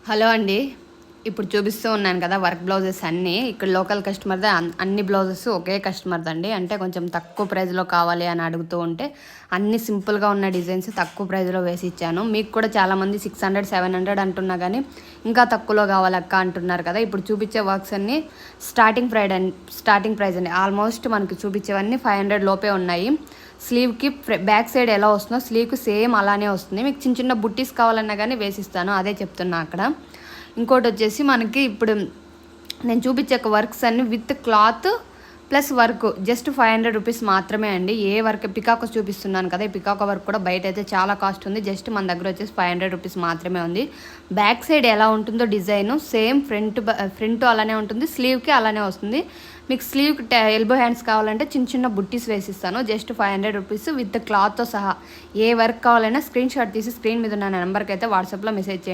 Hello అండి. ఇప్పుడు చూపిస్తూ ఉన్నాను కదా వర్క్ బ్లౌజెస్ అన్నీ. ఇక్కడ లోకల్ కస్టమర్‌దే అన్ని బ్లౌజెస్ ఒకే కస్టమర్‌దండి. అంటే కొంచెం తక్కువ ప్రైస్‌లో కావాలి అని అడుగుతూ ఉంటే అన్ని సింపుల్‌గా ఉన్న డిజైన్స్ తక్కువ ప్రైస్‌లో వేసి ఇచ్చాను. మీకు కూడా చాలామంది 600, 700 అంటున్నా కానీ ఇంకా తక్కువలో కావాలక్క అంటున్నారు కదా. ఇప్పుడు చూపించే వర్క్స్ అన్నీ స్టార్టింగ్ ప్రైస్ అండి. ఆల్మోస్ట్ మనకి చూపించేవన్నీ 500 లోపే ఉన్నాయి. స్లీవ్కి బ్యాక్ సైడ్ ఎలా వస్తుందో స్లీవ్కి సేమ్ అలానే వస్తుంది. మీకు చిన్న చిన్న బుట్టీస్ కావాలన్నా కానీ వేసిస్తాను, అదే చెప్తున్నా అక్కడ. ఇంకోటి వచ్చేసి మనకి ఇప్పుడు నేను చూపించే వర్క్స్ అన్ని with cloth plus work just 500 rupees మాత్రమే అండి. ఏ వర్క్ పికాకో చూపిస్తున్నాను కదా, ఈ పికాకో వర్క్ కూడా బయట అయితే చాలా కాస్ట్ ఉంది. జస్ట్ మన దగ్గర వచ్చేసి 500 రూపీస్ మాత్రమే ఉంది. బ్యాక్ సైడ్ ఎలా ఉంటుందో డిజైన్ సేమ్ ఫ్రంట్ అలానే ఉంటుంది, స్లీవ్కి అలానే వస్తుంది. మీకు స్లీవ్ ఎల్బో హ్యాండ్స్ కావాలంటే చిన్న చిన్న బుట్టీస్ వేసిస్తాను. జస్ట్ 500 రూపీస్ విత్ క్లాత్తో సహా. ఏ వర్క్ కావాలైనా స్క్రీన్ షాట్ తీసి స్క్రీన్ మీద ఉన్న నెంబర్కి అయితే వాట్సాప్లో మెసేజ్ చేయండి.